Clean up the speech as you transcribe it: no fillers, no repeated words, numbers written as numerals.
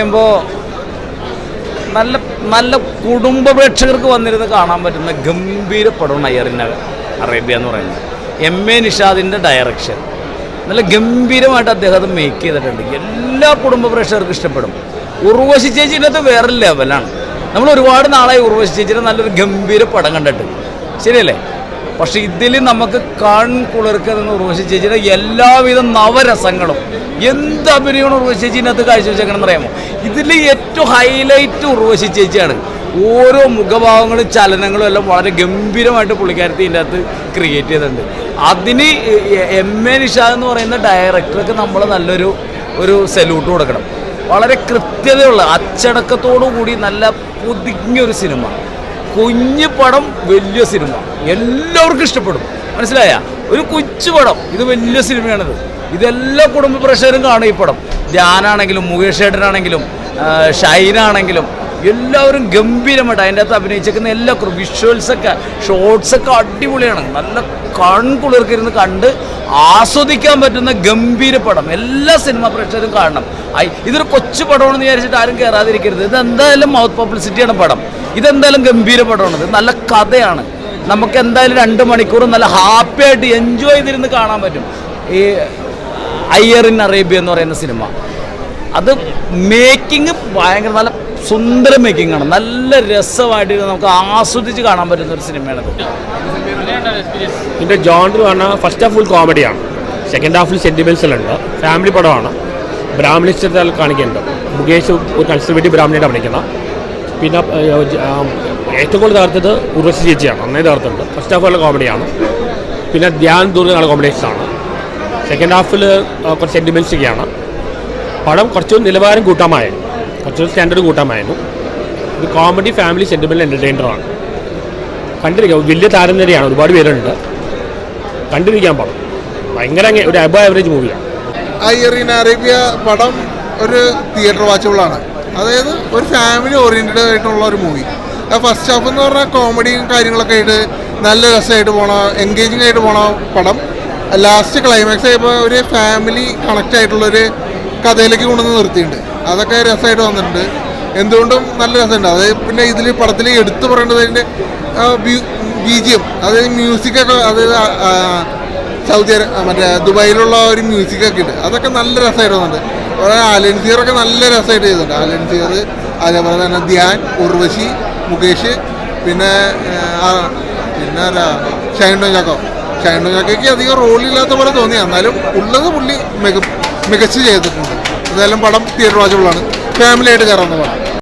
പറയുമ്പോൾ നല്ല നല്ല കുടുംബ പ്രേക്ഷകർക്ക് വന്നിരുന്ന് കാണാൻ പറ്റുന്ന ഗംഭീര പടമാണ് അയ്യറിൻ അറേബ്യ എന്ന് പറയുന്നത്. എം.എ. നിഷാദിൻ്റെ ഡയറക്ഷൻ നല്ല ഗംഭീരമായിട്ട് അദ്ദേഹം അത് മേക്ക് ചെയ്തിട്ടുണ്ട്. എല്ലാ കുടുംബ പ്രേക്ഷകർക്കും ഇഷ്ടപ്പെടും. ഉർവശി ചേച്ചിൻ്റെ അത് വേറെ ലെവലാണ്. നമ്മൾ ഒരുപാട് നാളായി ഉർവശി ചേച്ചിയുടെ നല്ലൊരു ഗംഭീര പടം കണ്ടിട്ട്, ശരിയല്ലേ? പക്ഷേ ഇതിൽ നമുക്ക് കൺകുളിർക്കുന്ന ഉർവശി ചേച്ചിയുടെ എല്ലാവിധ നവരസങ്ങളും എന്ത് അഭിനയമാണ് ഉർവശി ചേച്ചീൻ്റെ അകത്ത് കാഴ്ചവെച്ചേക്കണമെന്ന് അറിയാമോ? ഇതിൽ ഏറ്റവും ഹൈലൈറ്റ് ഉർവശി ചേച്ചിയാണ്. ഓരോ മുഖഭാവങ്ങളും ചലനങ്ങളും എല്ലാം വളരെ ഗംഭീരമായിട്ട് പുള്ളിക്കാരത്തി ഇതിൻ്റെ അകത്ത് ക്രിയേറ്റ് ചെയ്തിട്ടുണ്ട്. അതിന് എം.എ. നിഷാദ് എന്ന് പറയുന്ന ഡയറക്ടർക്ക് നമ്മൾ നല്ലൊരു സല്യൂട്ട് കൊടുക്കണം. വളരെ കൃത്യതയുള്ള അച്ചടക്കത്തോടു കൂടി നല്ല പുതുങ്ങിയൊരു സിനിമ, കുഞ്ഞു പടം, വലിയ സിനിമ, എല്ലാവർക്കും ഇഷ്ടപ്പെടും. മനസ്സിലായ? ഒരു കൊച്ചു പടം, ഇത് വലിയ സിനിമയാണിത്. ഇതെല്ലാ കുടുംബ പ്രേക്ഷകരും കാണും ഈ പടം. ധ്യാനാണെങ്കിലും മുകേഷ് ഏട്ടനാണെങ്കിലും ഷൈനാണെങ്കിലും എല്ലാവരും ഗംഭീരമായിട്ട് അതിൻ്റെ അകത്ത് അഭിനയിച്ചേക്കുന്ന എല്ലാ വിഷ്വൽസൊക്കെ ഷോർട്സൊക്കെ അടിപൊളിയാണ്. നല്ല കൺകുളിർക്കിരുന്ന് കണ്ട് ആസ്വദിക്കാൻ പറ്റുന്ന ഗംഭീര പടം. എല്ലാ സിനിമ പ്രേക്ഷകരും കാണണം. ഇതൊരു കൊച്ചു പടമാണെന്ന് വിചാരിച്ചിട്ട് ആരും കയറാതിരിക്കരുത്. ഇതെന്തായാലും മൗത്ത് പബ്ലിസിറ്റിയാണ് പടം. ഇതെന്തായാലും ഗംഭീര പടമാണ്. ഇത് നല്ല കഥയാണ്. നമുക്ക് എന്തായാലും 2 മണിക്കൂർ നല്ല ഹാപ്പി ആയിട്ട് എൻജോയ് ചെയ്തിരുന്ന് കാണാൻ പറ്റും ഈ അയ്യറിൻ അറേബ്യ എന്ന് പറയുന്ന സിനിമ. അത് മേക്കിങ് ഭയങ്കര നല്ല സുന്ദര മേക്കിംഗ് ആണ്. നല്ല രസമായിട്ട് നമുക്ക് ആസ്വദിച്ച് കാണാൻ പറ്റുന്ന ഒരു സിനിമയാണത്. ഇതിൻ്റെ ജോണർ പറഞ്ഞാൽ ഫസ്റ്റ് ഹാഫ് ഫുൾ കോമഡിയാണ്, സെക്കൻഡ് ഹാഫിൽ സെൻറ്റിമെൻറ്റ്സിലുണ്ട്, ഫാമിലി പടമാണ്. ബ്രാഹ്മണിസ്റ്റത്തിൽ കാണിക്കുന്നുണ്ട്. മുകേഷ് ഒരു കൺസർവേറ്റീവ് ബ്രാഹ്മണിയായിട്ട് കാണിക്കുന്ന. പിന്നെ ഏറ്റവും കൂടുതൽ തകർത്തത് ഉർവശി ചേച്ചിയാണ്, നന്നായി തകർത്തുണ്ട്. ഫസ്റ്റ് ഹാഫ് നല്ല കോമഡിയാണ്. പിന്നെ ധ്യാൻ ദൂരെ നല്ല കോമ്പിനേഷനാണ്. സെക്കൻഡ് ഹാഫിൽ കുറച്ച് സെൻറ്റിമെൻറ്റ്സൊക്കെയാണ്. പടം കുറച്ച് നിലവാരം കൂട്ടാമായിരുന്നു, കുറച്ച് സ്റ്റാൻഡേർഡ് കൂട്ടാമായിരുന്നു. ഇത് കോമഡി, ഫാമിലി, സെൻറ്റിമെൻ്റൽ എൻ്റർടൈനറാണ്. കണ്ടിരിക്കാം. വലിയ താരനിരയാണ്, ഒരുപാട് പേരുണ്ട്. കണ്ടിരിക്കാൻ പടം ഭയങ്കര ഒരു അബോ ആവറേജ് മൂവിയാണ്. അയ്യറിൻ അറേബ്യ പടം ഒരു തിയേറ്റർ വാച്ചബിളാണ്. അതായത് ഒരു ഫാമിലി ഓറിയൻറ്റഡ് ആയിട്ടുള്ള ഒരു മൂവി. ഫസ്റ്റ് ഹാഫ് എന്ന് പറഞ്ഞാൽ കോമഡിയും കാര്യങ്ങളൊക്കെ ആയിട്ട് നല്ല രസമായിട്ട് പോണ, എൻഗേജിങ് ആയിട്ട് പോണ പടം. ലാസ്റ്റ് ക്ലൈമാക്സ് ആയപ്പോൾ ഒരു ഫാമിലി കണക്റ്റ് ആയിട്ടുള്ളൊരു കഥയിലേക്ക് കൊണ്ടുവന്ന് നിർത്തിയിട്ടുണ്ട്. അതൊക്കെ രസമായിട്ട് വന്നിട്ടുണ്ട്. എന്തുകൊണ്ടും നല്ല രസമുണ്ട്. അതായത് പിന്നെ ഇതിൽ പടത്തിൽ എടുത്തു പറയേണ്ടത് അതിൻ്റെ BGM, അതായത് മ്യൂസിക്കൊക്കെ, അതായത് മറ്റേ ദുബായിലുള്ള ഒരു മ്യൂസിക്കൊക്കെ ഉണ്ട്. അതൊക്കെ നല്ല രസമായിട്ട് വന്നിട്ടുണ്ട്. അതുപോലെ ആലൻസിയറൊക്കെ നല്ല രസമായിട്ട് ചെയ്തിട്ടുണ്ട്. ആലൻസിയർ, അതേപോലെ തന്നെ ധ്യാൻ, ഉർവശി, മുകേഷ്, പിന്നെ ഷൈൻ ടോം ചാക്കോയ്ക്ക് അധികം റോളില്ലാത്ത പോലെ തോന്നി. എന്നാലും ഉള്ളത് പുള്ളി മികച്ച് ചെയ്തിട്ടുണ്ട്. എന്തായാലും പടം തിയേറ്റർ വാച്ചബിളാണ്. ഫാമിലി ആയിട്ട് കയറാവുന്ന പടം.